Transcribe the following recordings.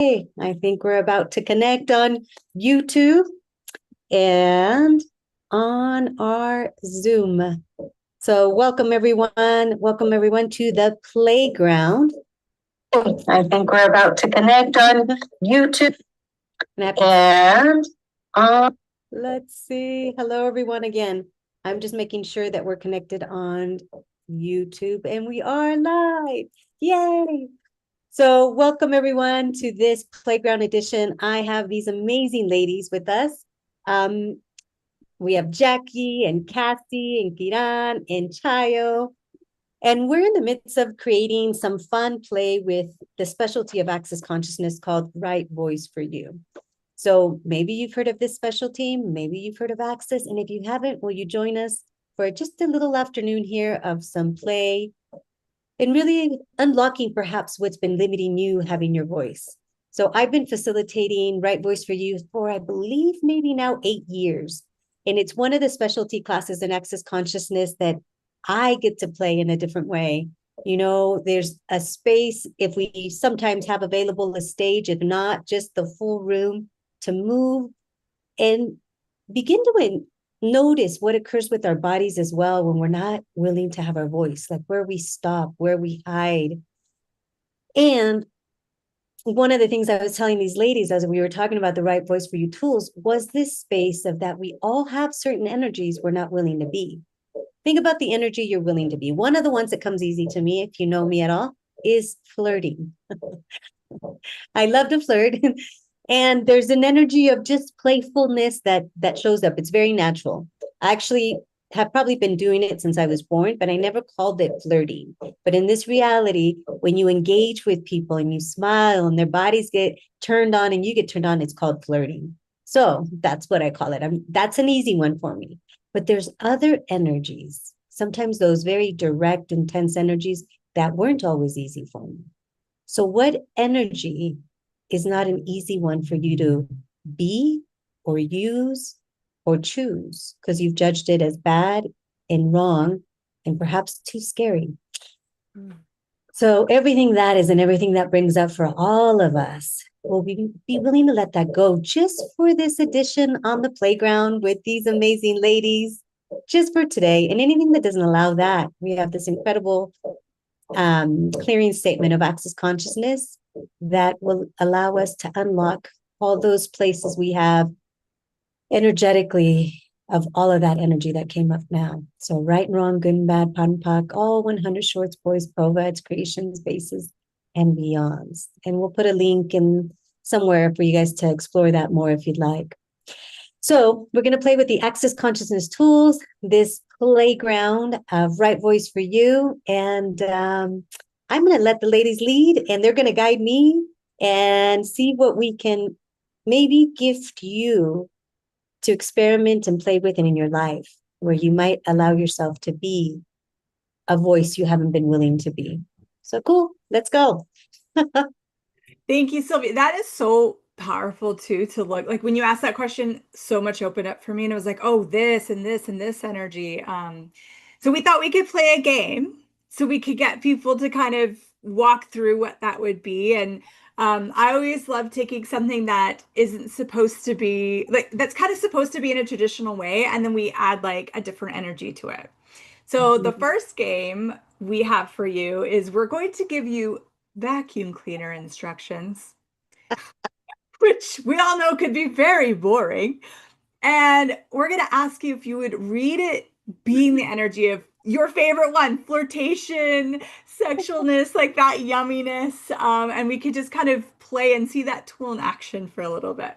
I think we're about to connect on YouTube and on our Zoom. So welcome everyone. Welcome everyone to the playground. I think we're about to connect on YouTube and on. Let's see. Hello everyone again. I'm just making sure that we're connected on YouTube and we are live. Yay. So welcome everyone to this playground edition. I have these amazing ladies with us. We have Jackie and Cassie and Kiran and Chayo. And we're in the midst of creating some fun play with the specialty of Access Consciousness called Right Voice for You. So maybe you've heard of this specialty, maybe you've heard of Access. And if you haven't, will you join us for just a little afternoon here of some play, and really unlocking perhaps what's been limiting you having your voice. So I've been facilitating Right Voice for You for, I believe, maybe now 8 years. And it's one of the specialty classes in Access Consciousness that I get to play in a different way. You know, there's a space, if we sometimes have available a stage, if not just the full room, to move and begin to notice what occurs with our bodies as well when we're not willing to have our voice, like where we stop, where we hide. And one of the things I was telling these ladies as we were talking about the Right Voice for You tools was this space of that we all have certain energies we're not willing to be. Think about the energy you're willing to be. One of the ones that comes easy to me, if you know me at all, is flirting. I love to flirt. And there's an energy of just playfulness that shows up. It's very natural. I actually have probably been doing it since I was born, but I never called it flirting. But in this reality, when you engage with people and you smile and their bodies get turned on and you get turned on, it's called flirting. So that's what I call it. That's an easy one for me. But there's other energies, sometimes those very direct, intense energies that weren't always easy for me. So what energy is not an easy one for you to be or use or choose because you've judged it as bad and wrong and perhaps too scary? So everything that is and everything that brings up for all of us, will be willing to let that go just for this edition on the playground with these amazing ladies, just for today. And anything that doesn't allow that, we have this incredible clearing statement of Access Consciousness that will allow us to unlock all those places we have energetically of all of that energy that came up now. So right and wrong, good and bad, POD and POC, all 100 shorts, boys, POVADs, creations, bases, and beyonds. And we'll put a link in somewhere for you guys to explore that more if you'd like. So we're going to play with the Access Consciousness tools, this playground of Right Voice for You. And I'm going to let the ladies lead, and they're going to guide me and see what we can maybe gift you to experiment and play with in your life, where you might allow yourself to be a voice you haven't been willing to be. So cool. Let's go. Thank you, Sylvia. That is so powerful too, to look like when you asked that question, so much opened up for me, and it was like, oh, this and this and this energy. So we thought we could play a game so we could get people to kind of walk through what that would be. And I always love taking something that isn't supposed to be like, that's kind of supposed to be in a traditional way, and then we add like a different energy to it. So the first game we have for you is we're going to give you vacuum cleaner instructions, which we all know could be very boring. And we're going to ask you if you would read it being the energy of your favorite one, flirtation, sexualness, like that yumminess. And we could just kind of play and see that tool in action for a little bit.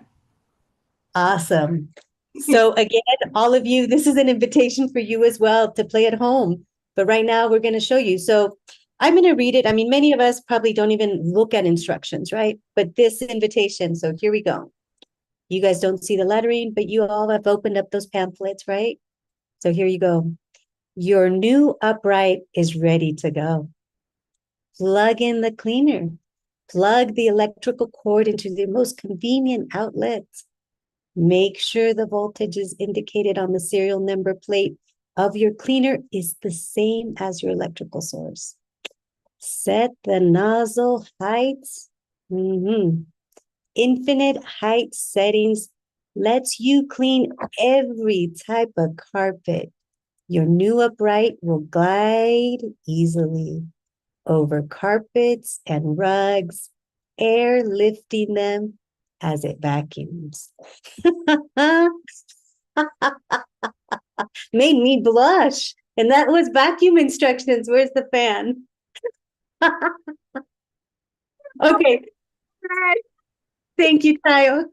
Awesome. So again, all of you, this is an invitation for you as well to play at home. But right now we're going to show you. So I'm going to read it. I mean, many of us probably don't even look at instructions, right? But this invitation, so here we go. You guys don't see the lettering, but you all have opened up those pamphlets, right? So here you go. Your new upright is ready to go. Plug in the cleaner. Plug the electrical cord into the most convenient outlet. Make sure the voltage is indicated on the serial number plate of your cleaner is the same as your electrical source. Set the nozzle height. Infinite height settings lets you clean every type of carpet. Your new upright will glide easily over carpets and rugs, air lifting them as it vacuums. Made me blush. And that was vacuum instructions. Where's the fan? Okay. Thank you, Tayo.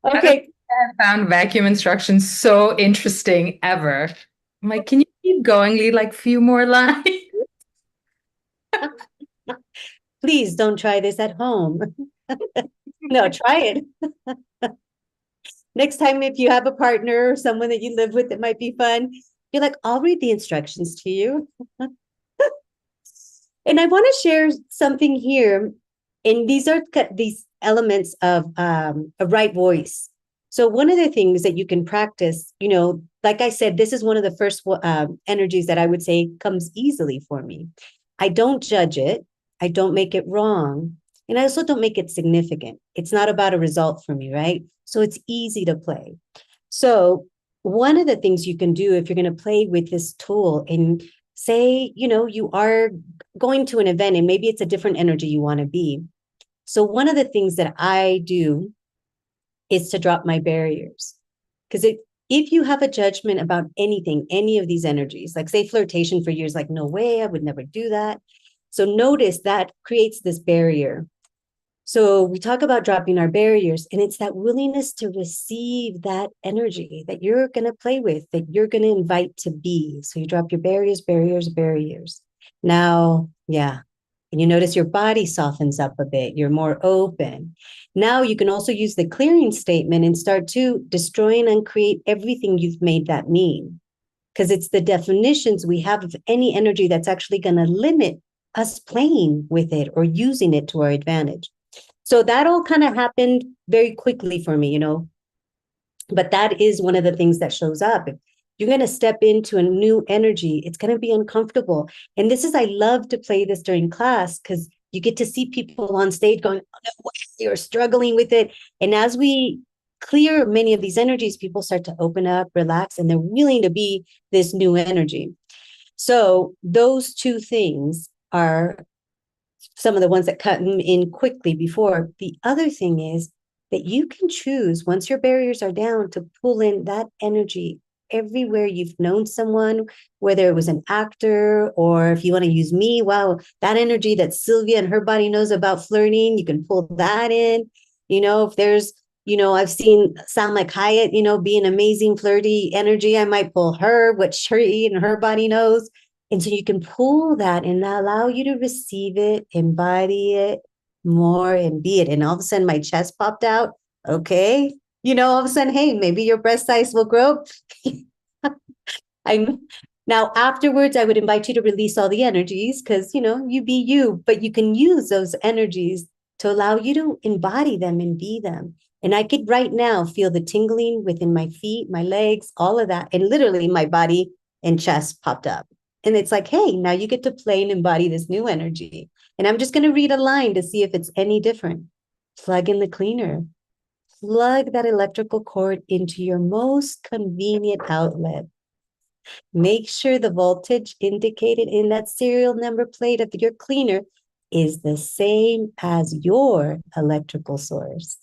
Okay. I found vacuum instructions so interesting ever. I'm like, can you keep going? Leave like few more lines. Please don't try this at home. No, try it. Next time, if you have a partner or someone that you live with that might be fun, you're like, I'll read the instructions to you. And I want to share something here. And these are these elements of a right voice. So one of the things that you can practice, like I said, this is one of the first energies that I would say comes easily for me. I don't judge it. I don't make it wrong. And I also don't make it significant. It's not about a result for me, right? So it's easy to play. So one of the things you can do if you're going to play with this tool and say, you are going to an event and maybe it's a different energy you want to be. So one of the things that I do is to drop my barriers. Because if you have a judgment about anything, any of these energies, like say flirtation for years, like, no way, I would never do that. So notice that creates this barrier. So we talk about dropping our barriers, and it's that willingness to receive that energy that you're going to play with, that you're going to invite to be. So you drop your barriers, barriers, barriers. Now, yeah. And you notice your body softens up a bit. You're more open. Now you can also use the clearing statement and start to destroy and uncreate everything you've made that mean. Because it's the definitions we have of any energy that's actually going to limit us playing with it or using it to our advantage. So that all kind of happened very quickly for me, but that is one of the things that shows up. If you're going to step into a new energy, it's going to be uncomfortable. And I love to play this during class because you get to see people on stage going, oh, no way, you're struggling with it. And as we clear many of these energies, people start to open up, relax, and they're willing to be this new energy. So those two things are some of the ones that come in quickly before. The other thing is that you can choose, once your barriers are down, to pull in that energy everywhere you've known someone, whether it was an actor or if you want to use me, wow, that energy that Sylvia and her body knows about flirting, you can pull that in. If there's, I've seen Salma Hayek, be an amazing flirty energy, I might pull her, what she and her body knows. And so you can pull that and allow you to receive it, embody it more and be it. And all of a sudden my chest popped out. Okay. All of a sudden, hey, maybe your breast size will grow. Now afterwards, I would invite you to release all the energies because, you be you, but you can use those energies to allow you to embody them and be them. And I could right now feel the tingling within my feet, my legs, all of that. And literally my body and chest popped up. And it's like, hey, now you get to play and embody this new energy. And I'm just going to read a line to see if it's any different. Plug in the cleaner. Plug that electrical cord into your most convenient outlet. Make sure the voltage indicated in that serial number plate of your cleaner is the same as your electrical source.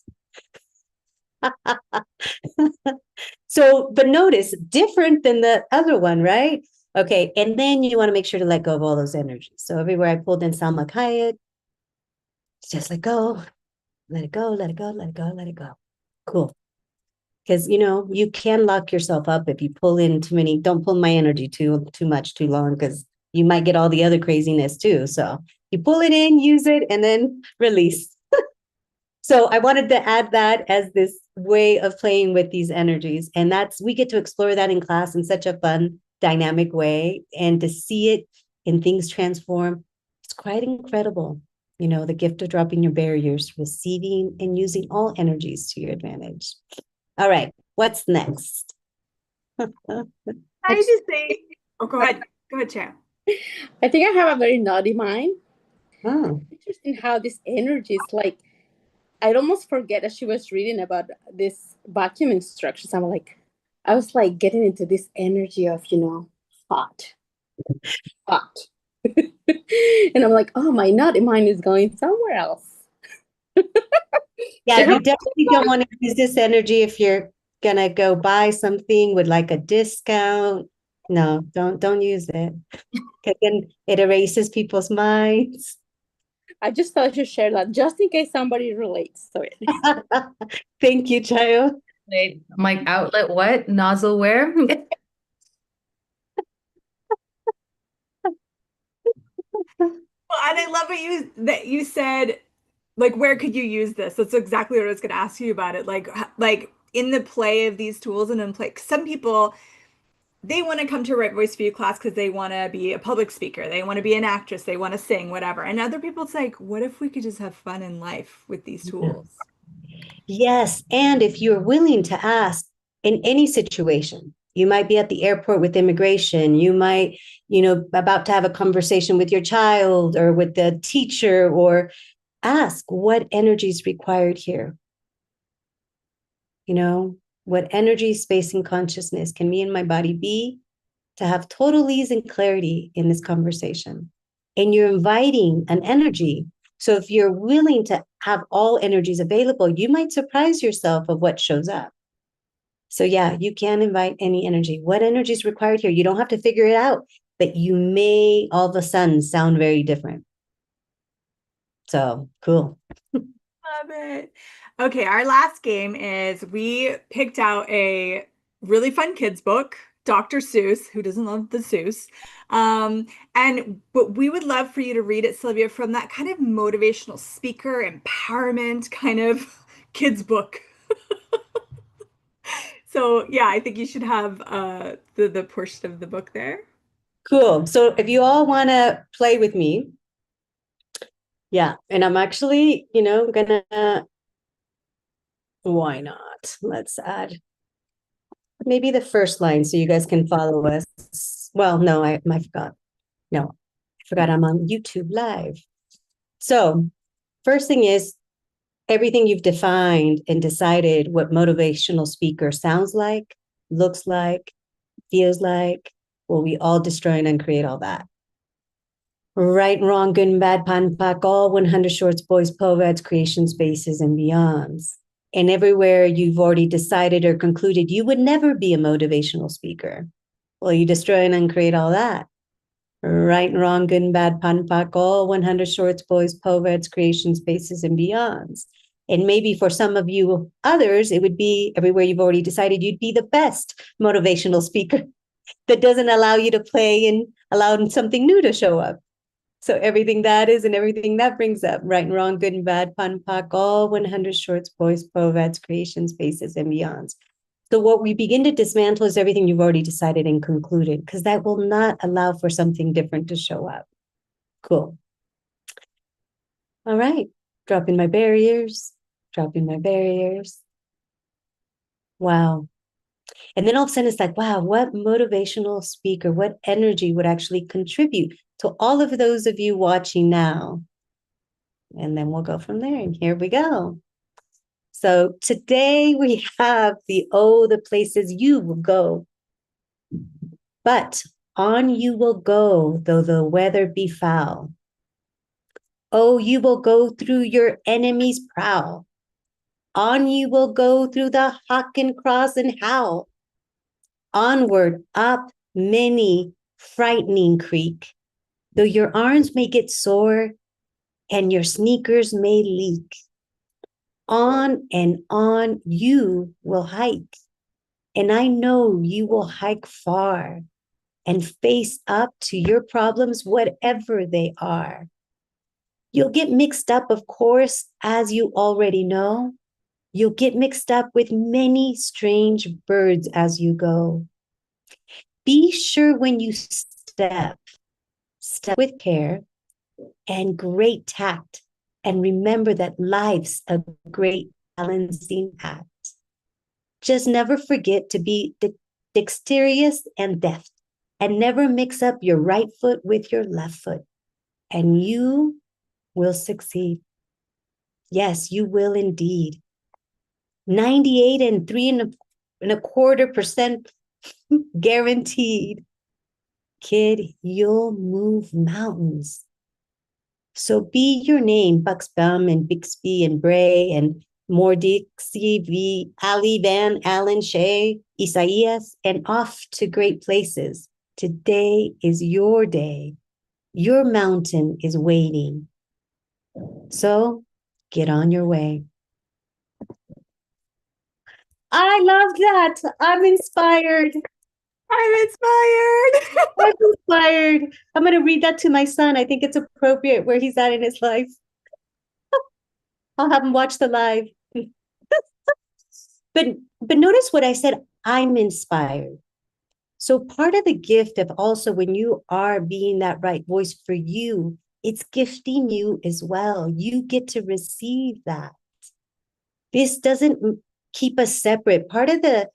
So, but notice, different than the other one, right? Okay, and then you want to make sure to let go of all those energies. So everywhere I pulled in Salma Hayek, just let go, let it go, let it go, let it go, let it go. Cool. Because, you can lock yourself up if you pull in too many. Don't pull my energy too much, too long, because you might get all the other craziness too. So you pull it in, use it, and then release. So I wanted to add that as this way of playing with these energies. And we get to explore that in class in such a fun, dynamic way, and to see it and things transform. It's quite incredible. The gift of dropping your barriers, receiving and using all energies to your advantage. All right, what's next? I just say, oh, go ahead, Chan. I think I have a very naughty mind. Oh, Interesting how this energy is like, I'd almost forget that she was reading about this vacuum instructions. I was like getting into this energy of, hot, hot. And I'm like, oh, my nut mine is going somewhere else. yeah, Sure. you definitely don't want to use this energy if you're gonna go buy something with like a discount. No, don't use it. Because then it erases people's minds. I just thought I should share that just in case somebody relates to it. Thank you, Chayo. Wait, my outlet what? Nozzle where? Well, and I love that you said, like, where could you use this? That's exactly what I was going to ask you about it. Like in the play of these tools and in play, some people, they want to come to a Right Voice for You class because they want to be a public speaker, they want to be an actress, they want to sing, whatever. And other people, it's like, what if we could just have fun in life with these tools? Yes, and if you're willing to ask in any situation, you might be at the airport with immigration, you might, about to have a conversation with your child or with the teacher, or ask what energy is required here. What energy, space, and consciousness can me and my body be to have total ease and clarity in this conversation? And you're inviting an energy. So if you're willing to have all energies available, you might surprise yourself of what shows up. So yeah, you can invite any energy. What energy is required here? You don't have to figure it out, but you may all of a sudden sound very different. So cool. Love it. Okay, our last game is we picked out a really fun kids book, Dr. Seuss. Who doesn't love the Seuss? But we would love for you to read it, Sylvia, from that kind of motivational speaker, empowerment kind of kids book. So yeah, I think you should have the portion of the book there. Cool. So if you all want to play with me, yeah, and I'm actually, gonna, why not? Let's add maybe the first line so you guys can follow us. Well, no, I forgot. No, I forgot I'm on YouTube Live. So first thing is everything you've defined and decided what motivational speaker sounds like, looks like, feels like, well, we all destroy and uncreate all that. Right, wrong, good and bad, pan, pack, all 100 shorts, boys, povets, creation spaces, and beyonds. And everywhere you've already decided or concluded you would never be a motivational speaker. Well, you destroy and uncreate all that. Right and wrong, good and bad, pan, pack, all 100 shorts, boys, povets, creation spaces, and beyonds. And maybe for some of you others, it would be everywhere you've already decided you'd be the best motivational speaker that doesn't allow you to play and allow something new to show up. So everything that is and everything that brings up, right and wrong, good and bad, pun, pock, all 100 shorts, boys, povets, creation spaces, and beyonds. So what we begin to dismantle is everything you've already decided and concluded, because that will not allow for something different to show up. Cool. All right. Dropping my barriers, dropping my barriers. Wow. And then all of a sudden it's like, wow, what motivational speaker, what energy would actually contribute to all of those of you watching now? And then we'll go from there. And here we go. So today we have the places you will go. But on you will go, though the weather be foul. Oh, you will go through your enemy's prow. On you will go through the hawk and cross and howl. Onward, up many frightening creek, though your arms may get sore and your sneakers may leak. On and on you will hike, and I know you will hike far and face up to your problems, whatever they are. You'll get mixed up, of course, as you already know. You'll get mixed up with many strange birds as you go. Be sure when you step with care and great tact, and remember that life's a great balancing act. Just never forget to be dexterous and deft, and never mix up your right foot with your left foot. And you will succeed. Yes, you will indeed. 98 and 3.25% guaranteed. Kid, you'll move mountains. So be your name, Buxbaum and Bixby and Bray and Mordixie V. Ali Van Allen Shea, Isaias, and off to great places. Today is your day. Your mountain is waiting. So get on your way. I love that. I'm inspired. I'm inspired. I'm inspired. I'm going to read that to my son. I think it's appropriate where he's at in his life. I'll have him watch the live. But notice what I said. I'm inspired. So part of the gift of also when you are being that right voice for you, it's gifting you as well. You get to receive that. This doesn't keep us separate. Part of the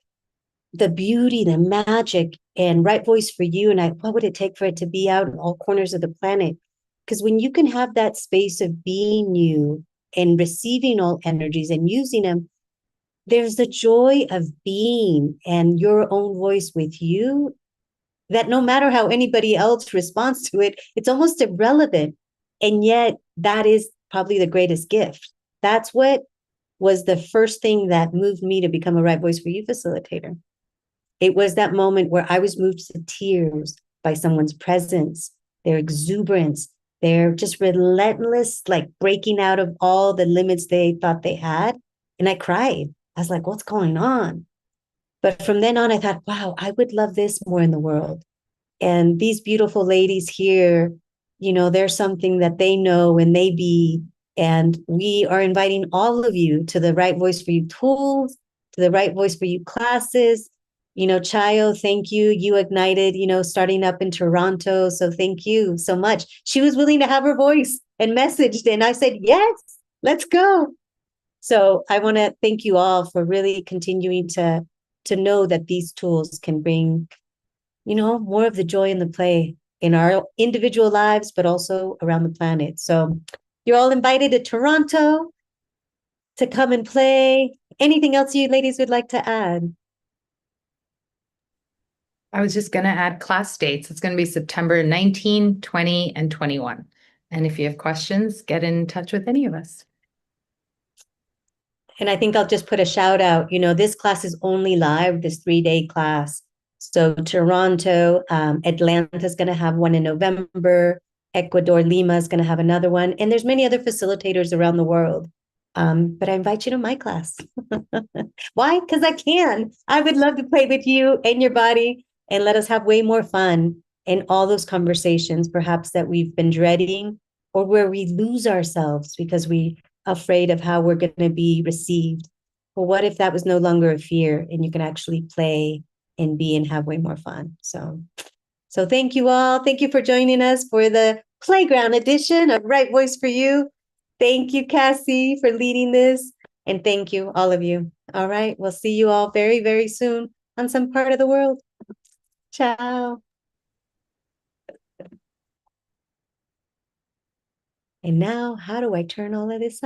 beauty, the magic, and right voice for you, and what would it take for it to be out in all corners of the planet? Because when you can have that space of being you and receiving all energies and using them, there's the joy of being and your own voice with you, that no matter how anybody else responds to it, it's almost irrelevant. And yet that is probably the greatest gift. That's what was the first thing that moved me to become a Right Voice for You facilitator. It was that moment where I was moved to tears by someone's presence, their exuberance, their just relentless, like breaking out of all the limits they thought they had. And I cried. I was like, what's going on? But from then on, I thought, wow, I would love this more in the world. And these beautiful ladies here, there's something that they know and they be. And we are inviting all of you to the Right Voice for You tools, to the Right Voice for You classes. Chayo, thank you. You ignited, starting up in Toronto. So thank you so much. She was willing to have her voice and messaged. And I said, yes, let's go. So I want to thank you all for really continuing to know that these tools can bring, more of the joy and the play in our individual lives, but also around the planet. So you're all invited to Toronto to come and play. Anything else you ladies would like to add? I was just going to add class dates. It's going to be September 19, 20, and 21. And if you have questions, get in touch with any of us. And I think I'll just put a shout out. This class is only live, this 3-day class. So Toronto, Atlanta is going to have one in November. Ecuador, Lima is going to have another one. And there's many other facilitators around the world. But I invite you to my class. Why? Because I can. I would love to play with you and your body and let us have way more fun in all those conversations, perhaps that we've been dreading, or where we lose ourselves because we afraid of how we're going to be received. Well, what if that was no longer a fear and you can actually play and be and have way more fun? So thank you all. Thank you for joining us for the playground edition of Right Voice for You. Thank you, Cassie, for leading this. And thank you, all of you. All right. We'll see you all very, very soon on some part of the world. Ciao. And now, how do I turn all of this on?